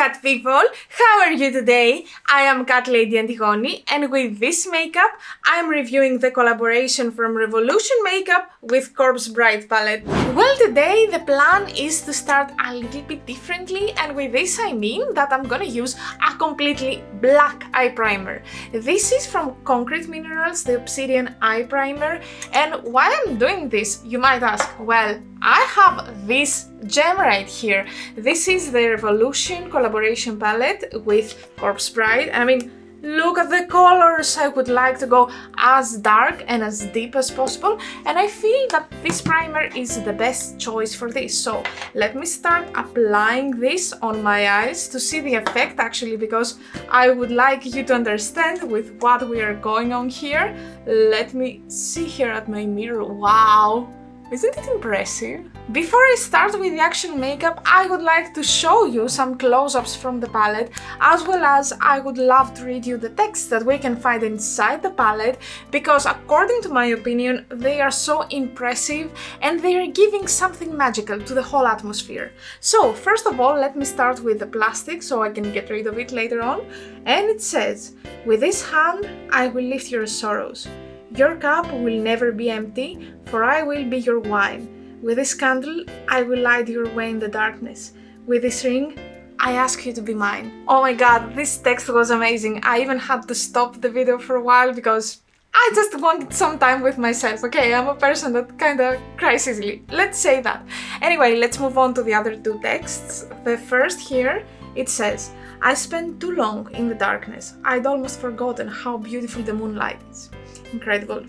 cat people, how are you today? I am Catlady Antigoni, and with this makeup I'm reviewing the collaboration from Revolution Makeup with Corpse Bride palette. Well, today the plan is to start a little bit differently, and with this I mean that I'm gonna use a completely black eye primer. This is from Concrete Minerals, the Obsidian Eye Primer, and why I'm doing this, you might ask. Well, I have this gem right here. This is the Revolution collaboration palette with Corpse Bride. I mean, look at the colors. I would like to go as dark and as deep as possible, and I feel that this primer is the best choice for this. So let me start applying this on my eyes to see the effect actually, because I would like you to understand with what we are going on here. Let me see here at my mirror. Wow! Isn't it impressive? Before I start with the actual makeup, I would like to show you some close-ups from the palette, as well as I would love to read you the text that we can find inside the palette, because according to my opinion, they are so impressive and they are giving something magical to the whole atmosphere. So, first of all, let me start with the plastic so I can get rid of it later on. And it says, "With this hand, I will lift your sorrows. Your cup will never be empty, for I will be your wine. With this candle, I will light your way in the darkness. With this ring, I ask you to be mine." Oh my god, this text was amazing. I even had to stop the video for a while because I just wanted some time with myself. Okay, I'm a person that kinda cries easily. Let's say that. Anyway, let's move on to the other two texts. The first here, it says, "I spent too long in the darkness. I'd almost forgotten how beautiful the moonlight is." Incredible.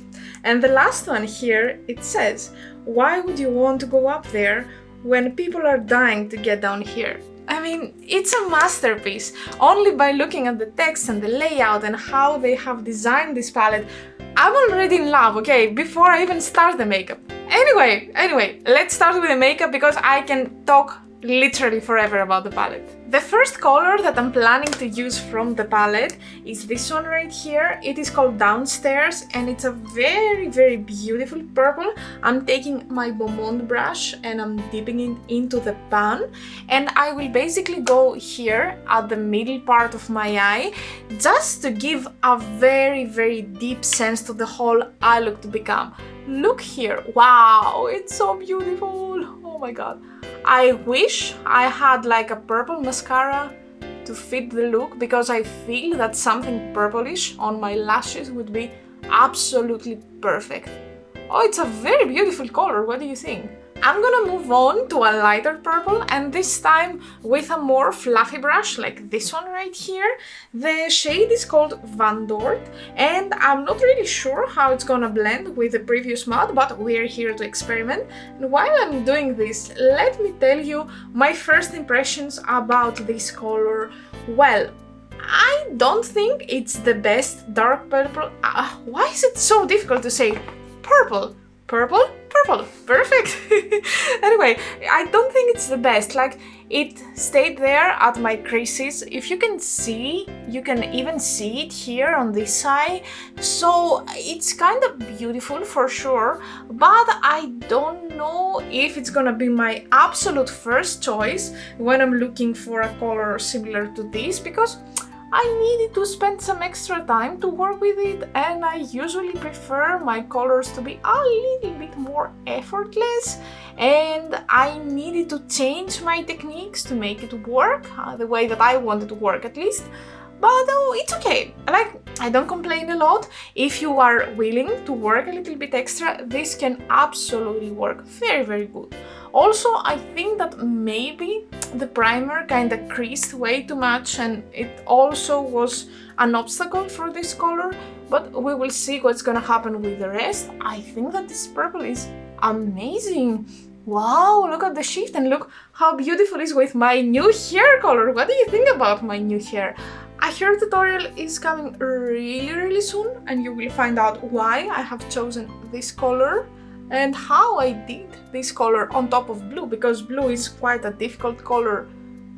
And the last one here, it says, "Why would you want to go up there when people are dying to get down here?" I mean, it's a masterpiece. Only by looking at the text and the layout and how they have designed this palette, I'm already in love, okay, before I even start the makeup. Anyway, let's start with the makeup because I can talk literally forever about the palette. The first color that I'm planning to use from the palette is this one right here. It is called Downstairs and it's a very beautiful purple. I'm taking my Beaumont brush and I'm dipping it into the pan, and I will basically go here at the middle part of my eye just to give a very deep sense to the whole eye look to become. Look here, wow, it's so beautiful, oh my god. I wish I had like a purple mascara to fit the look, because I feel that something purplish on my lashes would be absolutely perfect. Oh, it's a very beautiful color, what do you think? I'm gonna move on to a lighter purple, and this time with a more fluffy brush like this one right here. The shade is called Van Dort, and I'm not really sure how it's gonna blend with the previous matte, but we're here to experiment. And while I'm doing this, let me tell you my first impressions about this color. Well, I don't think it's the best dark purple. Why is it so difficult to say purple? Purple? Perfect. Anyway, I don't think it's the best. Like, it stayed there at my creases. If you can see, you can even see it here on this eye. So it's kind of beautiful for sure, but I don't know if it's gonna be my absolute first choice when I'm looking for a color similar to this, because I needed to spend some extra time to work with it, and I usually prefer my colors to be a little bit more effortless, and I needed to change my techniques to make it work the way that I wanted to work, at least. But oh, it's okay. Like, I don't complain a lot. If you are willing to work a little bit extra, this can absolutely work very good. Also, I think that maybe the primer kinda creased way too much, and it also was an obstacle for this color, but we will see what's gonna happen with the rest. I think that this purple is amazing. Wow, look at the shift, and look how beautiful it is with my new hair color. What do you think about my new hair? A hair tutorial is coming really soon, and you will find out why I have chosen this color and how I did this color on top of blue, because blue is quite a difficult color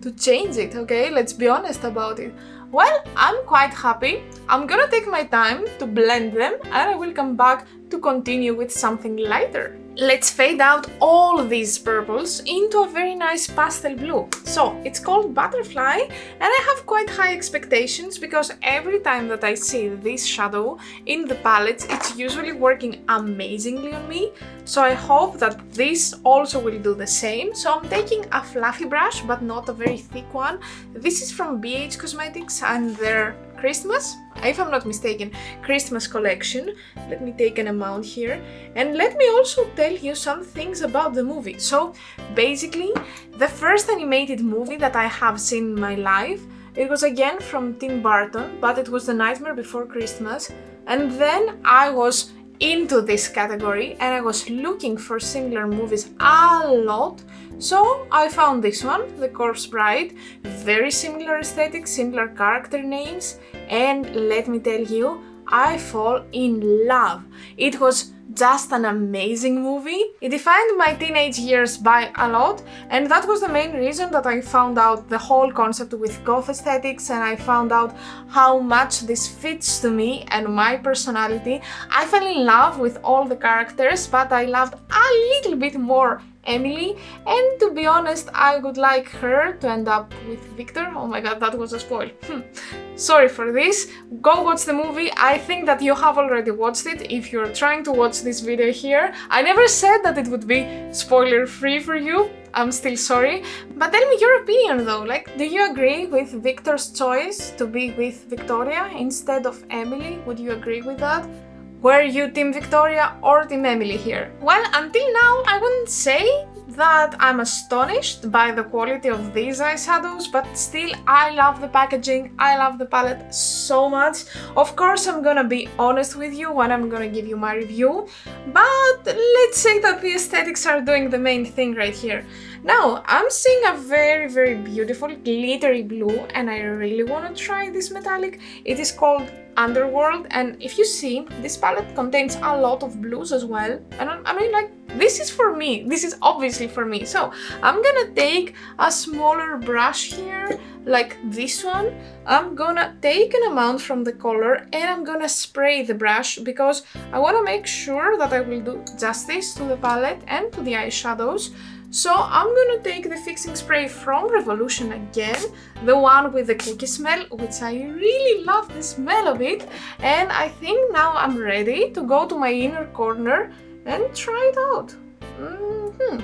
to change it, okay? Let's be honest about it. Well, I'm quite happy. I'm gonna take my time to blend them, and I will come back to continue with something lighter. Let's fade out all these purples into a very nice pastel blue. So it's called Butterfly, and I have quite high expectations because every time that I see this shadow in the palettes, it's usually working amazingly on me. So I hope that this also will do the same. So I'm taking a fluffy brush, but not a very thick one. This is from Aden Cosmetics and their Christmas, if I'm not mistaken, Christmas collection. Let me take an amount here, and let me also tell you some things about the movie. So basically, the first animated movie that I have seen in my life, it was again from Tim Burton, but it was The Nightmare Before Christmas, and then I was into this category and I was looking for similar movies a lot. So I found this one, The Corpse Bride, very similar aesthetic, similar character names, and let me tell you, I fall in love. It was just an amazing movie. It defined my teenage years by a lot, and that was the main reason that I found out the whole concept with goth aesthetics, and I found out how much this fits to me and my personality. I fell in love with all the characters, but I loved a little bit more Emily, and to be honest, I would like her to end up with Victor. Oh my god, that was a spoil. Sorry for this. Go watch the movie. I think that you have already watched it if you're trying to watch this video here. I never said that it would be spoiler free for you. I'm still sorry. But tell me your opinion though. Like, do you agree with Victor's choice to be with Victoria instead of Emily? Would you agree with that? Were you Team Victoria or Team Emily here? Well, until now, I wouldn't say that I'm astonished by the quality of these eyeshadows, but still, I love the packaging, I love the palette so much. Of course, I'm gonna be honest with you when I'm gonna give you my review, but let's say that the aesthetics are doing the main thing right here. Now, I'm seeing a very beautiful glittery blue, and I really want to try this metallic. It is called Underworld, and if you see, this palette contains a lot of blues as well, and I mean, like, this is for me, this is obviously for me. So I'm gonna take a smaller brush here, like this one. I'm gonna take an amount from the color and I'm gonna spray the brush because I want to make sure that I will do justice to the palette and to the eyeshadows. So I'm gonna take the fixing spray from Revolution again, the one with the cookie smell, which I really love the smell of it, and I think now I'm ready to go to my inner corner and try it out.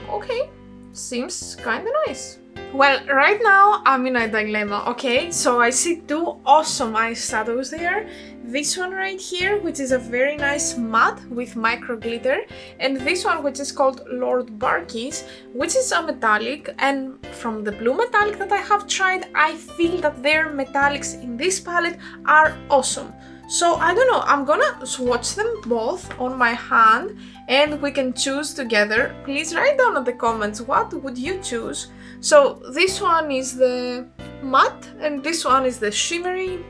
Okay, seems kinda nice. Well, right now I'm in a dilemma, okay? So I see two awesome eyeshadows there. This one right here, which is a very nice matte with micro glitter, and this one which is called Lord Barkey's, which is a metallic, and from the blue metallic that I have tried, I feel that their metallics in this palette are awesome. So I don't know, I'm gonna swatch them both on my hand and we can choose together. Please write down in the comments what would you choose. So this one is the matte and this one is the shimmery.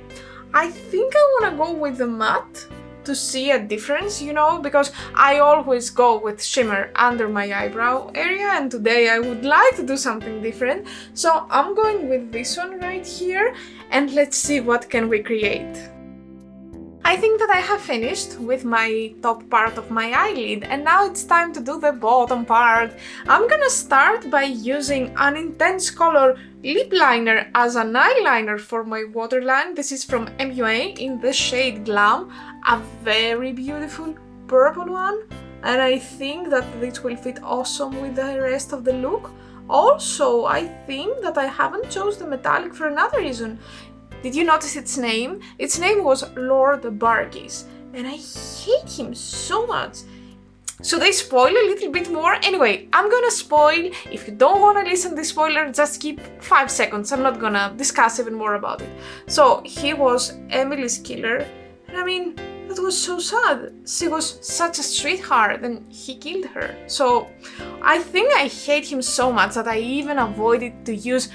I think I wanna go with the matte to see a difference, you know, because I always go with shimmer under my eyebrow area, and today I would like to do something different. So I'm going with this one right here, and let's see what can we create. I think that I have finished with my top part of my eyelid, and now it's time to do the bottom part. I'm gonna start by using an intense color lip liner as an eyeliner for my waterline. This is from MUA in the shade Glam, a very beautiful purple one, and I think that this will fit awesome with the rest of the look. Also, I think that I haven't chosen the metallic for another reason. Did you notice its name? Its name was Lord Barkey's, and I hate him so much. Should I spoil a little bit more? Anyway, I'm gonna spoil. If you don't wanna listen to the spoiler, just skip 5 seconds. I'm not gonna discuss even more about it. So, he was Emily's killer, and I mean, that was so sad. She was such a sweetheart and he killed her. So, I think I hate him so much that I even avoided to use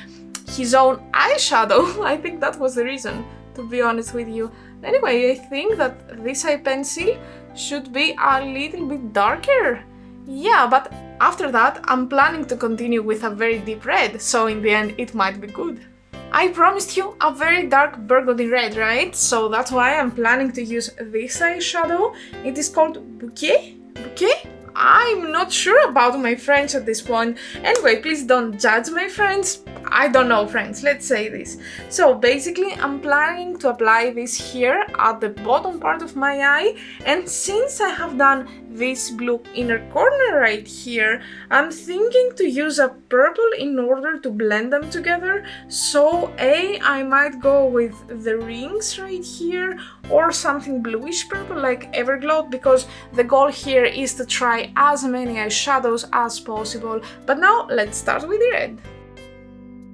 his own eyeshadow. I think that was the reason, to be honest with you. Anyway, I think that this eye pencil should be a little bit darker. Yeah, but after that, I'm planning to continue with a very deep red, so in the end, it might be good. I promised you a very dark burgundy red, right? So that's why I'm planning to use this eyeshadow. It is called Bouquet? Bouquet? I'm not sure about my French at this point. Anyway, please don't judge my French. I don't know French, let's say this. So basically I'm planning to apply this here at the bottom part of my eye, and since I have done this blue inner corner right here, I'm thinking to use a purple in order to blend them together. So I might go with the rings right here or something bluish purple like Everglow, because the goal here is to try as many eyeshadows as possible. But now let's start with the red.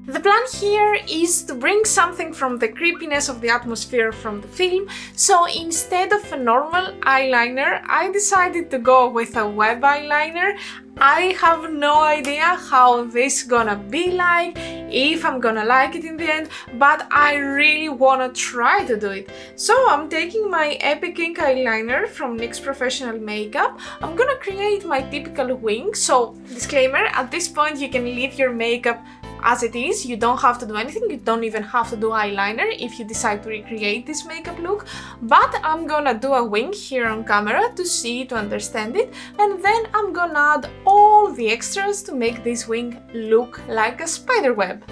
The plan here is to bring something from the creepiness of the atmosphere from the film, so instead of a normal eyeliner, I decided to go with a web eyeliner. I have no idea how this gonna be like, if I'm gonna like it in the end, but I really wanna try to do it. So I'm taking my Epic Ink eyeliner from NYX Professional Makeup. I'm gonna create my typical wing, so disclaimer, at this point you can leave your makeup as it is, you don't have to do anything, you don't even have to do eyeliner if you decide to recreate this makeup look, but I'm gonna do a wing here on camera to see, to understand it, and then I'm gonna add all the extras to make this wing look like a spider web.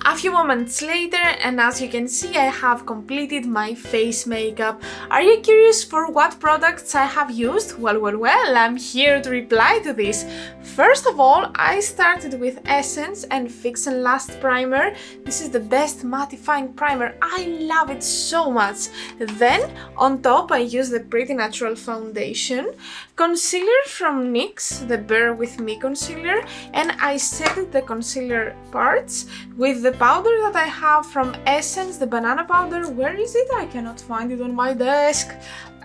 A few moments later, and as you can see, I have completed my face makeup. Are you curious for what products I have used? Well, I'm here to reply to this. First of all, I started with Essence and Fix and Last Primer. This is the best mattifying primer. I love it so much. Then, on top, I used the Pretty Natural foundation, concealer from NYX, the Bear With Me concealer, and I set the concealer parts with the powder that I have from Essence, the banana powder. Where is it? I cannot find it on my desk.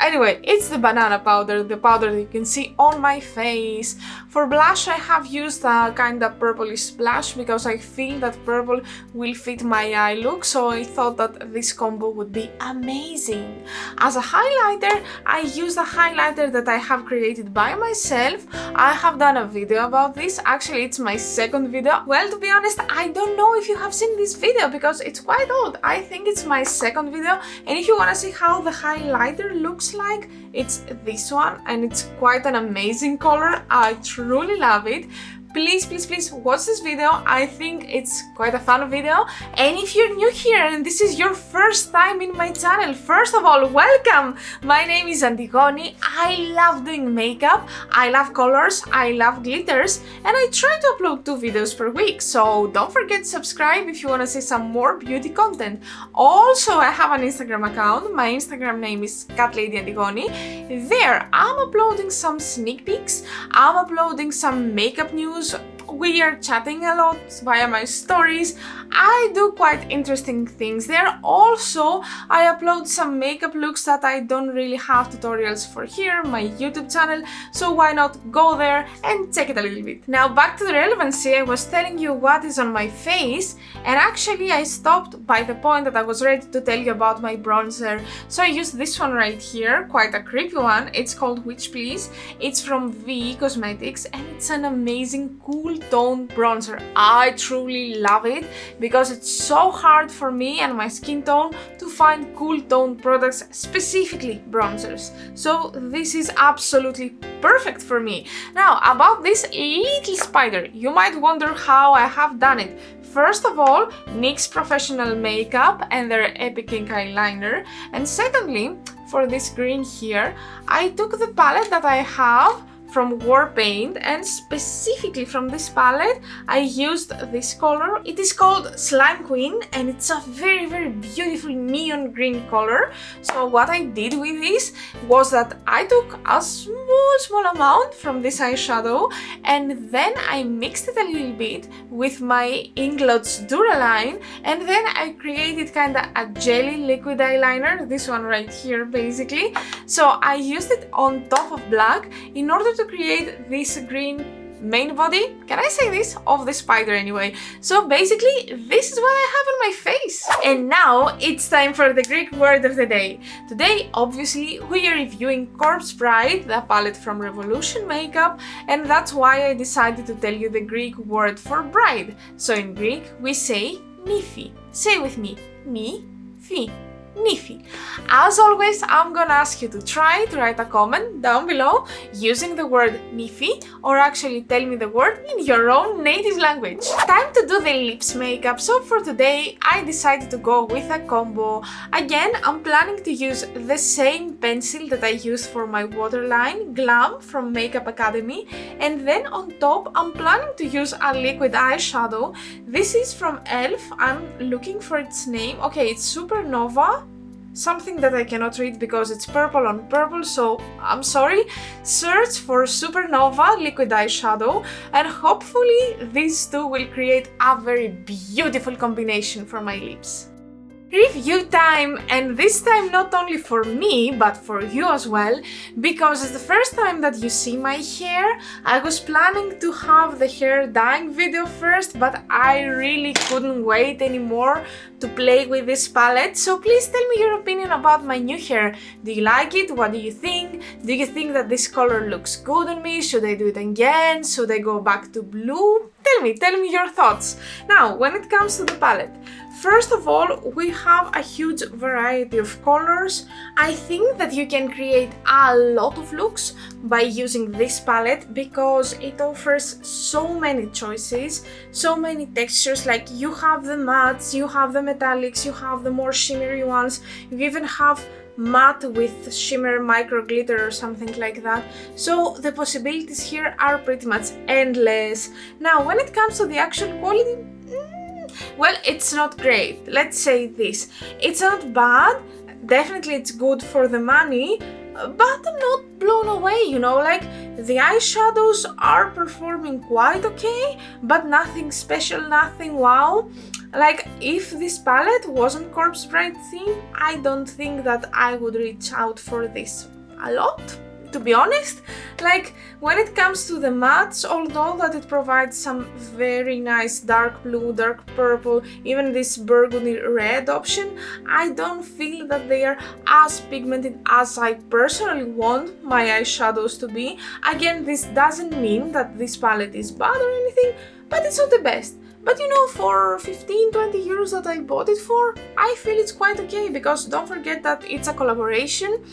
Anyway, it's the banana powder, the powder that you can see on my face. For blush, I have used a kind of purplish blush because I feel that purple will fit my eye look, so I thought that this combo would be amazing. As a highlighter, I used a highlighter that I have created by myself. I have done a video about this. Actually, it's my second video. Well, to be honest, I don't know if you have seen this video because it's quite old. I think it's my second video, and if you want to see how the highlighter looks like, it's this one, and it's quite an amazing color. I truly love it. Please watch this video. I think it's quite a fun video. And if you're new here and this is your first time in my channel, first of all, welcome! My name is Antigoni. I love doing makeup, I love colors, I love glitters, and I try to upload 2 videos per week, so don't forget to subscribe if you want to see some more beauty content. Also, I have an Instagram account. My Instagram name is Catlady Antigoni. There, I'm uploading some sneak peeks, I'm uploading some makeup news. We are chatting a lot via my stories. I do quite interesting things there. Also, I upload some makeup looks that I don't really have tutorials for here, my YouTube channel, so why not go there and check it a little bit. Now back to the relevancy. I was telling you what is on my face, and actually I stopped by the point that I was ready to tell you about my bronzer. So I used this one right here, quite a creepy one. It's called Witch Please. It's from Aden Cosmetics, and it's an amazing cool tone bronzer. I truly love it because it's so hard for me and my skin tone to find cool tone products, specifically bronzers. So this is absolutely perfect for me. Now about this little spider, you might wonder how I have done it. First of all, NYX Professional Makeup and their Epic Ink eyeliner, and secondly, for this green here, I took the palette that I have from Warpaint, and specifically from this palette I used this color. It is called Slime Queen, and it's a very beautiful neon green color. So what I did with this was that I took a small amount from this eyeshadow, and then I mixed it a little bit with my Inglot's Duraline, and then I created kind of a jelly liquid eyeliner, this one right here basically. So I used it on top of black in order to create this green main body, can I say this, of the spider anyway. So basically this is what I have on my face. And now it's time for the Greek word of the day. Today obviously we are reviewing Corpse Bride, the palette from Revolution Makeup, and that's why I decided to tell you the Greek word for bride. So in Greek we say niphi. Say with me, niphi. Nifty. As always, I'm gonna ask you to try to write a comment down below using the word Nifty, or actually tell me the word in your own native language. Time to do the lips makeup. So for today, I decided to go with a combo. Again, I'm planning to use the same pencil that I used for my waterline, Glam from Makeup Academy, and then on top, I'm planning to use a liquid eyeshadow. This is from e.l.f. I'm looking for its name. Okay, it's Supernova. Something that I cannot read because it's purple on purple, so I'm sorry. Search for Supernova liquid eyeshadow, and hopefully these two will create a very beautiful combination for my lips. Review time, and this time not only for me but for you as well, because it's the first time that you see my hair. I was planning to have the hair dyeing video first, but I really couldn't wait anymore to play with this palette. So please tell me your opinion about my new hair. Do you like it? What do you think? Do you think that this color looks good on me? Should I do it again? Should I go back to blue? Tell me your thoughts. Now, when it comes to the palette, first of all, we have a huge variety of colors. I think that you can create a lot of looks by using this palette because it offers so many choices, so many textures. Like you have the mattes, you have the metallics, you have the more shimmery ones, you even have matte with shimmer micro glitter or something like that. So the possibilities here are pretty much endless. Now, when it comes to the actual quality, well, it's not great. Let's say this. It's not bad. Definitely it's good for the money, but I'm not blown away, you know, like the eyeshadows are performing quite okay, but nothing special, nothing wow. Like if this palette wasn't Corpse Bride theme, I don't think that I would reach out for this a lot, to be honest. Like when it comes to the mattes, although that it provides some very nice dark blue, dark purple, even this burgundy red option, I don't feel that they are as pigmented as I personally want my eyeshadows to be. Again, this doesn't mean that this palette is bad or anything, but it's not the best. But you know, for 15-20 euros that I bought it for, I feel it's quite okay, because don't forget that it's a collaboration.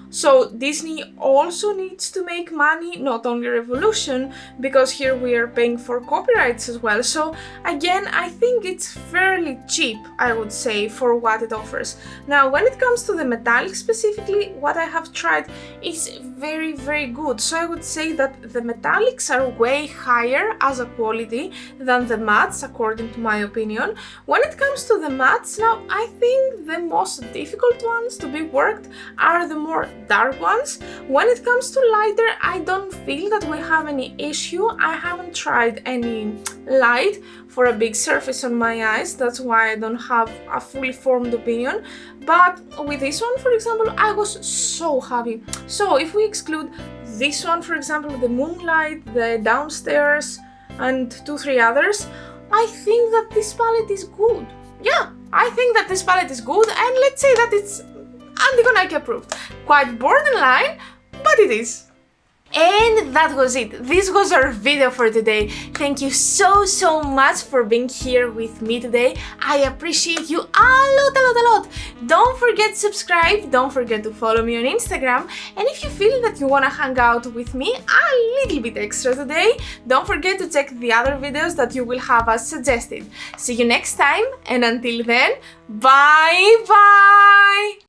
So Disney also needs to make money, not only Revolution, because here we are paying for copyrights as well. So again, I think it's fairly cheap, I would say, for what it offers. Now, when it comes to the metallic specifically, what I have tried is very, very good. So I would say that the metallics are way higher as a quality than the mattes, according to my opinion. When it comes to the mattes, now, I think the most difficult ones to be worked are the more dark ones. When it comes to lighter, I don't feel that we have any issue. I haven't tried any light for a big surface on my eyes, that's why I don't have a fully formed opinion. But with this one, for example, I was so happy. So if we exclude this one, for example, the Moonlight, the Downstairs, and 2-3 others, I think that this palette is good. Yeah, I think that this palette is good, and let's say that it's Antigoni approved. Quite borderline, but it is. And that was it. This was our video for today. Thank you so much for being here with me today. I appreciate you a lot. Don't forget to subscribe, don't forget to follow me on Instagram, and if you feel that you want to hang out with me a little bit extra today, don't forget to check the other videos that you will have as suggested. See you next time, and until then, bye!